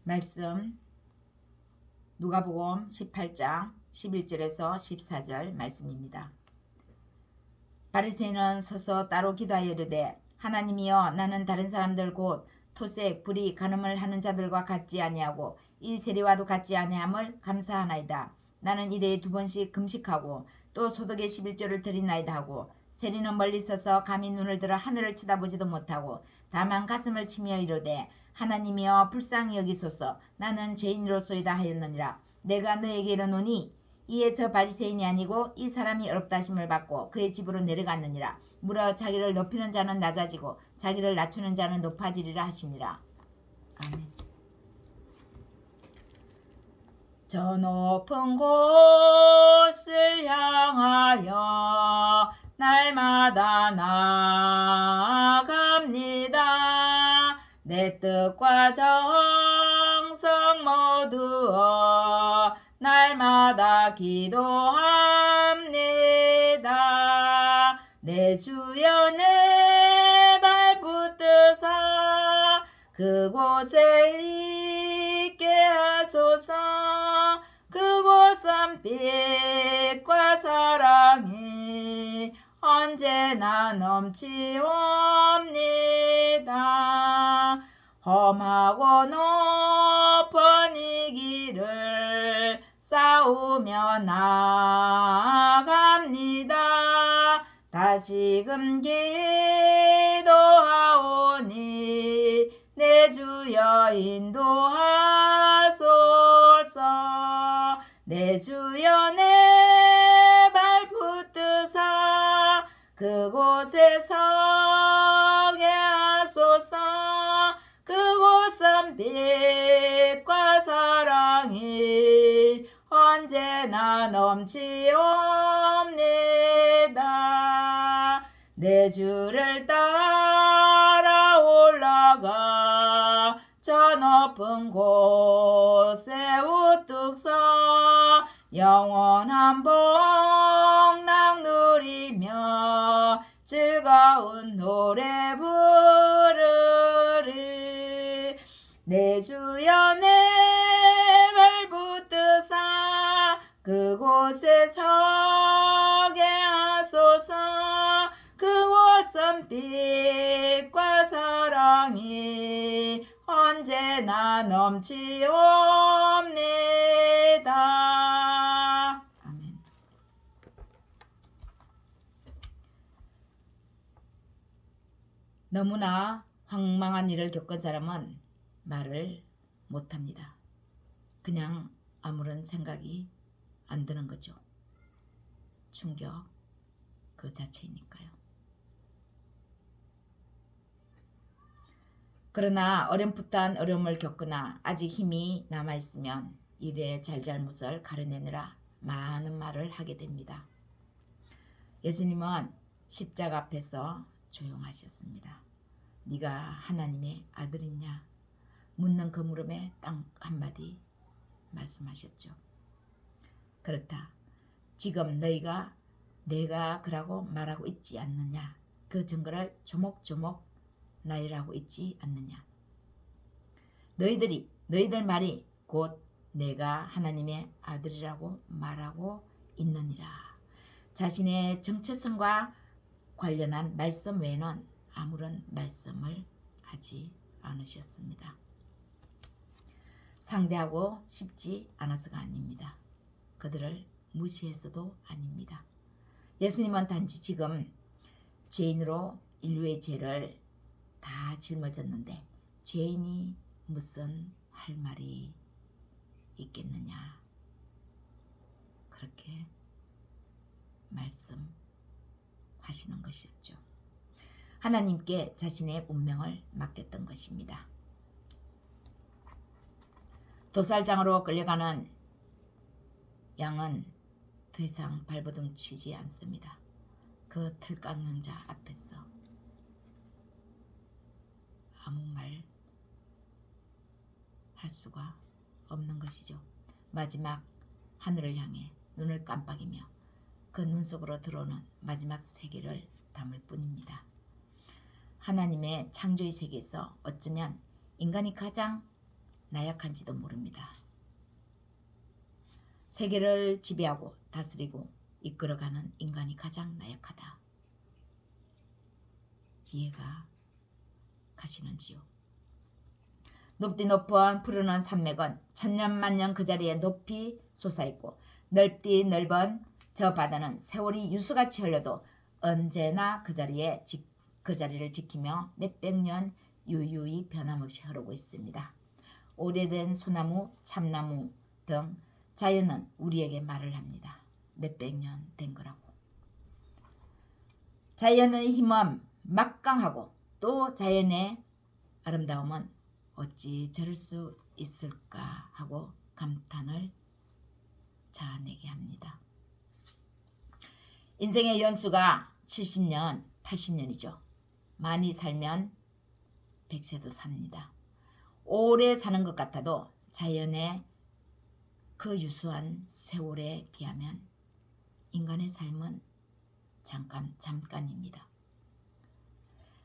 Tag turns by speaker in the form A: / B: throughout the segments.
A: 말씀 누가복음 18장 11절에서 14절 말씀입니다. 바리새인은 서서 따로 기도하여 이르되 하나님이여 나는 다른 사람들 곧 토색, 불의, 간음을 하는 자들과 같지 아니하고 이 세리와도 같지 아니함을 감사하나이다. 나는 일에 2번씩 금식하고 또 소득의 11조를 드리나이다 하고 세리는 멀리 서서 감히 눈을 들어 하늘을 쳐다보지도 못하고 다만 가슴을 치며 이르되 하나님이여 불쌍히 여기소서 나는 죄인으로소이다 하였느니라. 내가 너에게 이르노니 이에 저 바리새인이 아니고 이 사람이 어렵다 하심을 받고 그의 집으로 내려갔느니라. 무려 자기를 높이는 자는 낮아지고 자기를 낮추는 자는 높아지리라 하시니라. 아멘. 저 높은 곳을 향하여 날마다 나아갑니다. 내 뜻과 정성 모두어 날마다 기도합니다. 내 주여 내 발붙드사 그곳에 있게 하소서. 그곳은 빛과 사랑이 언제나 넘치옵니다. 험하고 높은 이 길을 싸우며 나아갑니다. 다시금 기도하오니 내 주여 인도하소서. 내 주여 내 발 붙드사 그곳에 서게 하소서. 그곳은 빛과 사랑이 언제나 넘치옵니다. 내 주를 따라 올라가 저 높은 곳에 우뚝 서 영원한 복락 누리며 즐거운 노래 부르리. 내 주여 내 발 붙드사 그곳에 서게 하소서. 그곳은 빛과 사랑이 언제나 넘치옵니다. 아멘. 너무나 황망한 일을 겪은 사람은 말을 못합니다. 그냥 아무런 생각이 안 드는 거죠. 충격 그 자체이니까요. 그러나 어렴풋한 어려움을 겪거나 아직 힘이 남아있으면 일의 잘잘못을 가려내느라 많은 말을 하게 됩니다. 예수님은 십자가 앞에서 조용하셨습니다. 네가 하나님의 아들이냐 묻는 그 물음에 딱 한마디 말씀하셨죠. 그렇다. 지금 너희가 내가 그라고 말하고 있지 않느냐. 그 증거를 조목조목 나열하고 있지 않느냐. 너희들 말이 곧 내가 하나님의 아들이라고 말하고 있느니라. 자신의 정체성과 관련한 말씀 외에는 아무런 말씀을 하지 않으셨습니다. 상대하고 싶지 않아서가 아닙니다. 그들을 무시해서도 아닙니다. 예수님은 단지 지금 죄인으로 인류의 죄를 다 짊어졌는데 죄인이 무슨 할 말이 있겠느냐. 그렇게 말씀하시는 것이었죠. 하나님께 자신의 운명을 맡겼던 것입니다. 도살장으로 끌려가는 양은 더 이상 발버둥 치지 않습니다. 그 틀깡능자 앞에서 아무 말 할 수가 없는 것이죠. 마지막 하늘을 향해 눈을 깜빡이며 그 눈 속으로 들어오는 마지막 세계를 담을 뿐입니다. 하나님의 창조의 세계에서 어쩌면 인간이 가장 나약한지도 모릅니다. 세계를 지배하고 다스리고 이끌어가는 인간이 가장 나약하다. 이해가 가시는지요? 높디 높은 푸르는 산맥은 천년만년 그 자리에 높이 솟아있고 넓디 넓은 저 바다는 세월이 유수같이 흘러도 언제나 그 자리를 지키며 몇백 년 유유히 변함없이 흐르고 있습니다. 오래된 소나무, 참나무 등 자연은 우리에게 말을 합니다. 몇백 년 된 거라고. 자연의 힘은 막강하고 또 자연의 아름다움은 어찌 저럴 수 있을까 하고 감탄을 자아내게 합니다. 인생의 연수가 70년, 80년이죠. 많이 살면 100세도 삽니다. 오래 사는 것 같아도 자연의 그 유수한 세월에 비하면 인간의 삶은 잠깐입니다.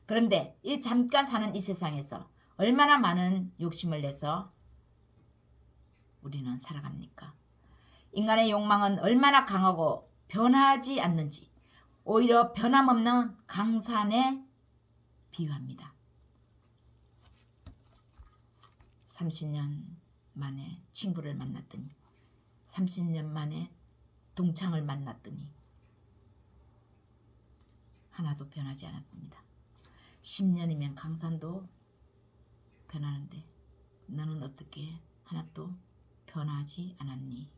A: 그런데 이 잠깐 사는 이 세상에서 얼마나 많은 욕심을 내서 우리는 살아갑니까? 인간의 욕망은 얼마나 강하고 변하지 않는지 오히려 변함없는 강산에 비유합니다. 30년 만에 친구를 만났더니 30년 만에 동창을 만났더니 하나도 변하지 않았습니다. 10년이면 강산도 변하는데 너는 어떻게 하나도 변하지 않았니?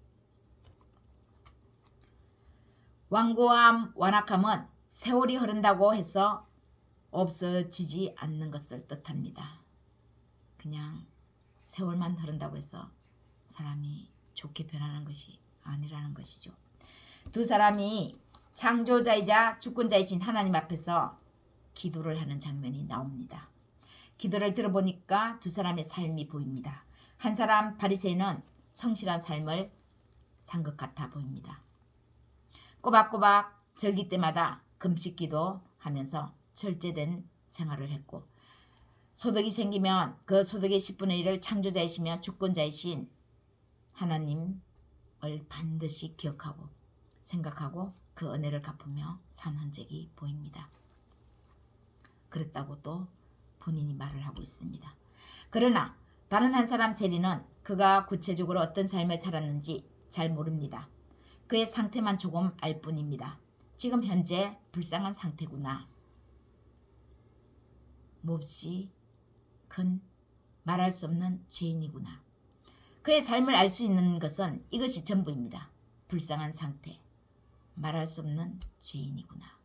A: 완고함, 완악함은 세월이 흐른다고 해서 없어지지 않는 것을 뜻합니다. 그냥 세월만 흐른다고 해서 사람이 좋게 변하는 것이 아니라는 것이죠. 두 사람이 창조자이자 주권자이신 하나님 앞에서 기도를 하는 장면이 나옵니다. 기도를 들어보니까 두 사람의 삶이 보입니다. 한 사람 바리새인은 성실한 삶을 산 것 같아 보입니다. 꼬박꼬박 절기 때마다 금식기도 하면서 철제된 생활을 했고 소득이 생기면 그 소득의 10분의 1을 창조자이시며 주권자이신 하나님을 반드시 기억하고 생각하고 그 은혜를 갚으며 산 흔적이 보입니다. 그랬다고 또 본인이 말을 하고 있습니다. 그러나 다른 한 사람 세리는 그가 구체적으로 어떤 삶을 살았는지 잘 모릅니다. 그의 상태만 조금 알 뿐입니다. 지금 현재 불쌍한 상태구나. 몹시 큰 말할 수 없는 죄인이구나. 그의 삶을 알 수 있는 것은 이것이 전부입니다. 불쌍한 상태, 말할 수 없는 죄인이구나.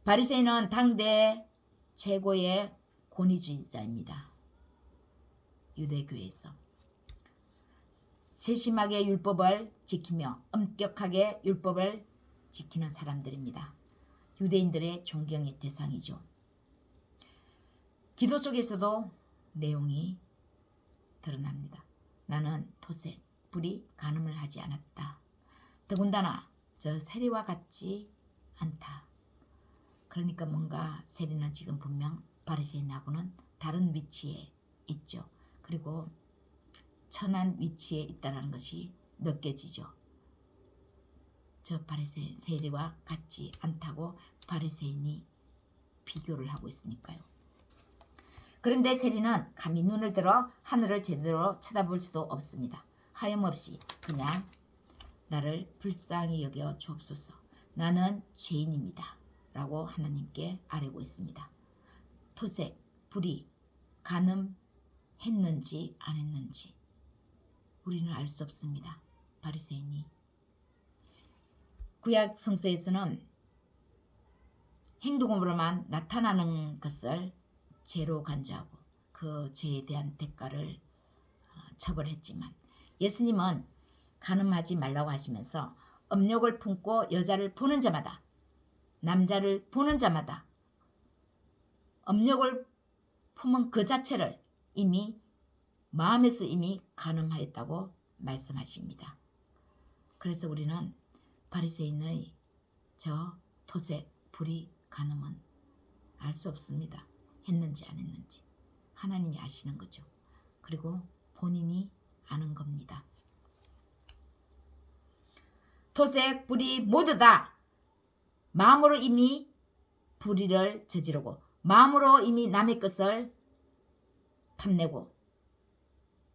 A: 바리새인은 당대 최고의 권위주의자입니다. 유대교에서 세심하게 율법을 지키며 엄격하게 율법을 지키는 사람들입니다. 유대인들의 존경의 대상이죠. 기도 속에서도 내용이 드러납니다. 나는 토색, 불이 간음을 하지 않았다. 더군다나 저 세리와 같지 않다. 그러니까 뭔가 세리는 지금 분명 바리새인하고는 다른 위치에 있죠. 그리고 천한 위치에 있다는 것이 느껴지죠. 저 바리새인 세리와 같지 않다고 바리새인이 비교를 하고 있으니까요. 그런데 세리는 감히 눈을 들어 하늘을 제대로 쳐다볼 수도 없습니다. 하염없이 그냥 나를 불쌍히 여겨 주옵소서. 나는 죄인입니다. 라고 하나님께 아뢰고 있습니다. 토색, 불이 간음했는지 안 했는지 우리는 알 수 없습니다. 바리새인이. 구약 성서에서는 행동으로만 나타나는 것을 죄로 간주하고 그 죄에 대한 대가를 처벌했지만 예수님은 간음하지 말라고 하시면서 음욕을 품고 여자를 보는 자마다 남자를 보는 자마다 음욕을 품은 그 자체를 이미 마음에서 이미 간음하였다고 말씀하십니다. 그래서 우리는 바리새인의 저 토색, 불이, 간음은 알 수 없습니다. 했는지 안 했는지 하나님이 아시는 거죠. 그리고 본인이 아는 겁니다. 토색, 불의 모두 다 마음으로 이미 불의를 저지르고 마음으로 이미 남의 것을 탐내고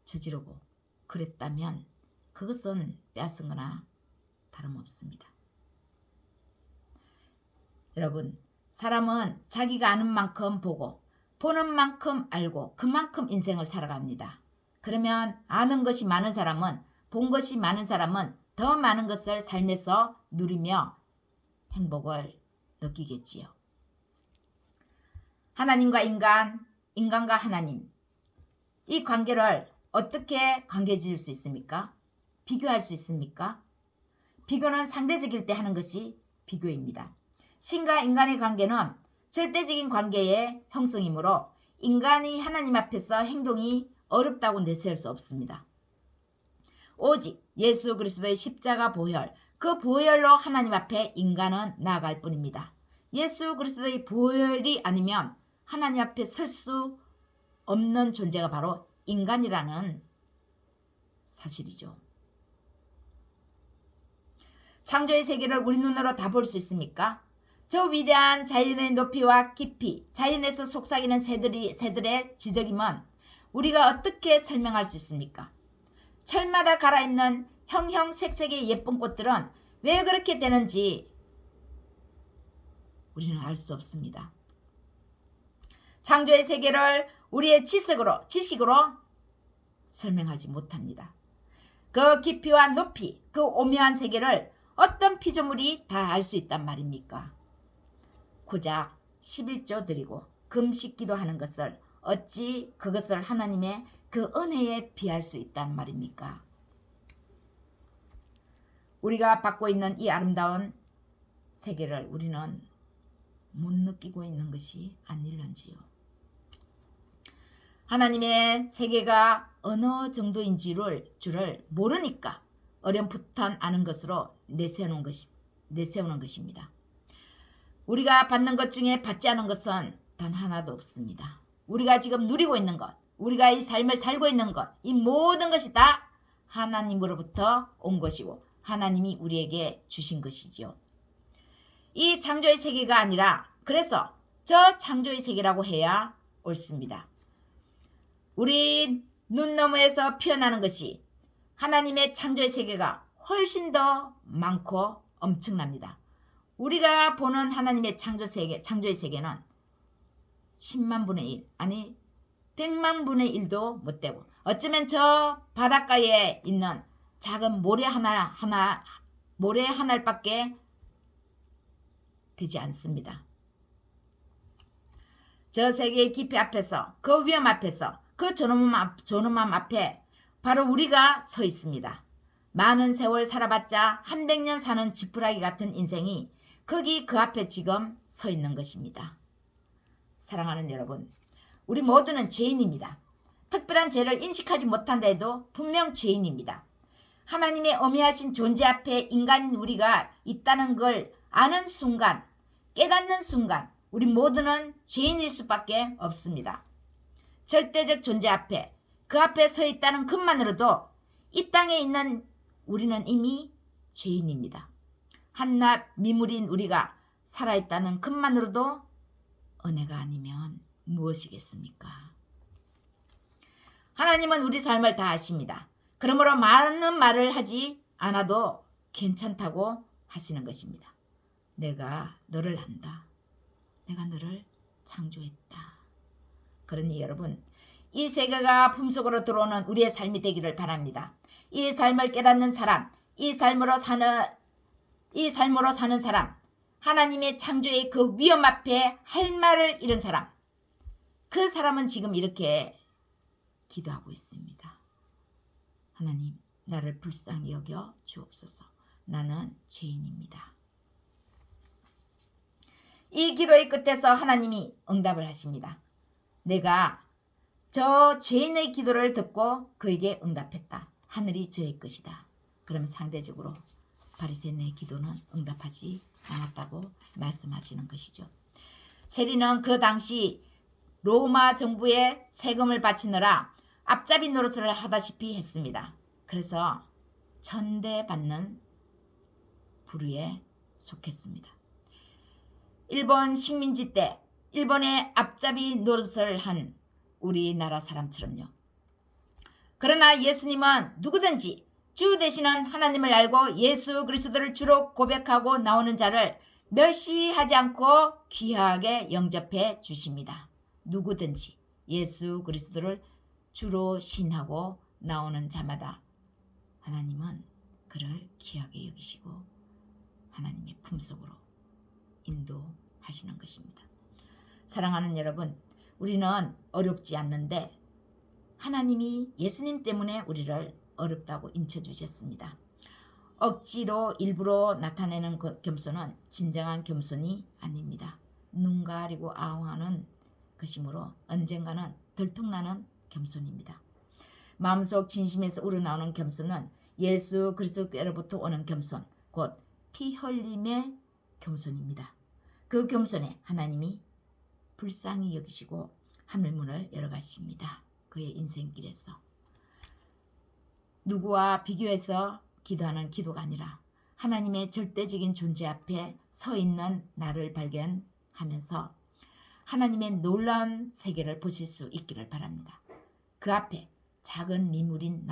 A: 저지르고 그랬다면 그것은 빼앗은 거나 다름없습니다. 여러분, 사람은 자기가 아는 만큼 보고 보는 만큼 알고 그만큼 인생을 살아갑니다. 그러면 아는 것이 많은 사람은, 본 것이 많은 사람은 더 많은 것을 삶에서 누리며 행복을 느끼겠지요. 하나님과 인간, 인간과 하나님, 이 관계를 어떻게 관계 지을 수 있습니까? 비교할 수 있습니까? 비교는 상대적일 때 하는 것이 비교입니다. 신과 인간의 관계는 절대적인 관계의 형성이므로 인간이 하나님 앞에서 행동이 어렵다고 내세울 수 없습니다. 오직 예수 그리스도의 십자가 보혈, 그 보혈로 하나님 앞에 인간은 나아갈 뿐입니다. 예수 그리스도의 보혈이 아니면 하나님 앞에 설 수 없는 존재가 바로 인간이라는 사실이죠. 창조의 세계를 우리 눈으로 다 볼 수 있습니까? 저 위대한 자연의 높이와 깊이, 자연에서 속삭이는 새들의 지저귀만 우리가 어떻게 설명할 수 있습니까? 철마다 갈아입는 형형색색의 예쁜 꽃들은 왜 그렇게 되는지 우리는 알 수 없습니다. 창조의 세계를 우리의 지식으로 설명하지 못합니다. 그 깊이와 높이, 그 오묘한 세계를 어떤 피조물이 다 알 수 있단 말입니까? 고작 11조 드리고 금식 기도하는 것을 어찌 그것을 하나님의 그 은혜에 비할 수 있단 말입니까? 우리가 받고 있는 이 아름다운 세계를 우리는 못 느끼고 있는 것이 아닐런지요. 하나님의 세계가 어느 정도인지를 모르니까 어렴풋한 아는 것으로 내세우는 것입니다. 우리가 받는 것 중에 받지 않은 것은 단 하나도 없습니다. 우리가 지금 누리고 있는 것, 우리가 이 삶을 살고 있는 것, 이 모든 것이 다 하나님으로부터 온 것이고 하나님이 우리에게 주신 것이지요. 이 창조의 세계가 아니라 그래서 저 창조의 세계라고 해야 옳습니다. 우리 눈 너머에서 피어나는 것이 하나님의 창조의 세계가 훨씬 더 많고 엄청납니다. 우리가 보는 하나님의 창조의 세계는 10만 분의 1, 아니 100만 분의 1도 못 되고 어쩌면 저 바닷가에 있는 작은 모래 하나밖에 되지 않습니다. 저 세계의 깊이 앞에서, 그 위험 앞에서, 그 존엄함 앞에 바로 우리가 서 있습니다. 많은 세월 살아봤자 한 100년 사는 지푸라기 같은 인생이 거기 그 앞에 지금 서 있는 것입니다. 사랑하는 여러분, 우리 모두는 죄인입니다. 특별한 죄를 인식하지 못한다 해도 분명 죄인입니다. 하나님의 어미하신 존재 앞에 인간인 우리가 있다는 걸 아는 순간, 깨닫는 순간 우리 모두는 죄인일 수밖에 없습니다. 절대적 존재 앞에, 그 앞에 서 있다는 것만으로도 이 땅에 있는 우리는 이미 죄인입니다. 한낱 미물인 우리가 살아있다는 것만으로도 은혜가 아니면 무엇이겠습니까? 하나님은 우리 삶을 다 아십니다. 그러므로 많은 말을 하지 않아도 괜찮다고 하시는 것입니다. 내가 너를 안다. 내가 너를 창조했다. 그러니 여러분, 이 세계가 품속으로 들어오는 우리의 삶이 되기를 바랍니다. 이 삶을 깨닫는 사람, 이 삶으로 사는 사람, 하나님의 창조의 그 위험 앞에 할 말을 잃은 사람, 그 사람은 지금 이렇게 기도하고 있습니다. 하나님, 나를 불쌍히 여겨 주옵소서. 나는 죄인입니다. 이 기도의 끝에서 하나님이 응답을 하십니다. 내가 저 죄인의 기도를 듣고 그에게 응답했다. 하늘이 저의 것이다. 그러면 상대적으로 바리새인의 기도는 응답하지 않았다고 말씀하시는 것이죠. 세리는 그 당시 로마 정부에 세금을 바치느라 앞잡이 노릇을 하다시피 했습니다. 그래서 천대받는 부류에 속했습니다. 일본 식민지 때 일본의 앞잡이 노릇을 한 우리나라 사람처럼요. 그러나 예수님은 누구든지 주 되시는 하나님을 알고 예수 그리스도를 주로 고백하고 나오는 자를 멸시하지 않고 귀하게 영접해 주십니다. 누구든지 예수 그리스도를 주로 신하고 나오는 자마다 하나님은 그를 귀하게 여기시고 하나님의 품속으로 인도하시는 것입니다. 사랑하는 여러분, 우리는 어렵지 않는데 하나님이 예수님 때문에 우리를 어렵다고 인쳐주셨습니다. 억지로 일부러 나타내는 겸손은 진정한 겸손이 아닙니다. 눈 가리고 아웅하는 것이므로 언젠가는 들통나는 겸손입니다. 마음속 진심에서 우러나오는 겸손은 예수 그리스도께로부터 오는 겸손, 곧 피 흘림의 겸손입니다. 그 겸손에 하나님이 불쌍히 여기시고 하늘문을 열어가십니다. 그의 인생길에서 누구와 비교해서 기도하는 기도가 아니라 하나님의 절대적인 존재 앞에 서 있는 나를 발견하면서 하나님의 놀라운 세계를 보실 수 있기를 바랍니다. 그 앞에 작은 미물인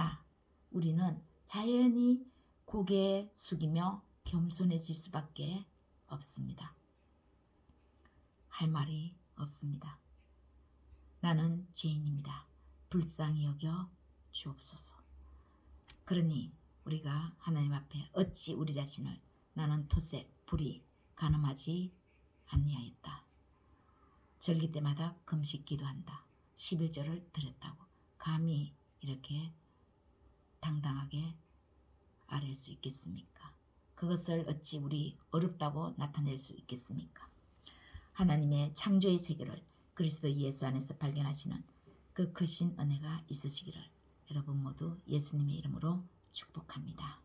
A: 우리는 자연히 고개 숙이며 겸손해질 수밖에 없습니다. 할 말이 없습니다. 나는 죄인입니다. 불쌍히 여겨 주옵소서. 그러니 우리가 하나님 앞에 어찌 우리 자신을 나는 토색, 불의, 간음하지 아니하였다. 절기 때마다 금식 기도한다. 11절을 드렸다고 감히 이렇게 당당하게 아뢰 수 있겠습니까? 그것을 어찌 우리 어렵다고 나타낼 수 있겠습니까? 하나님의 창조의 세계를 그리스도 예수 안에서 발견하시는 그 크신 은혜가 있으시기를 여러분 모두 예수님의 이름으로 축복합니다.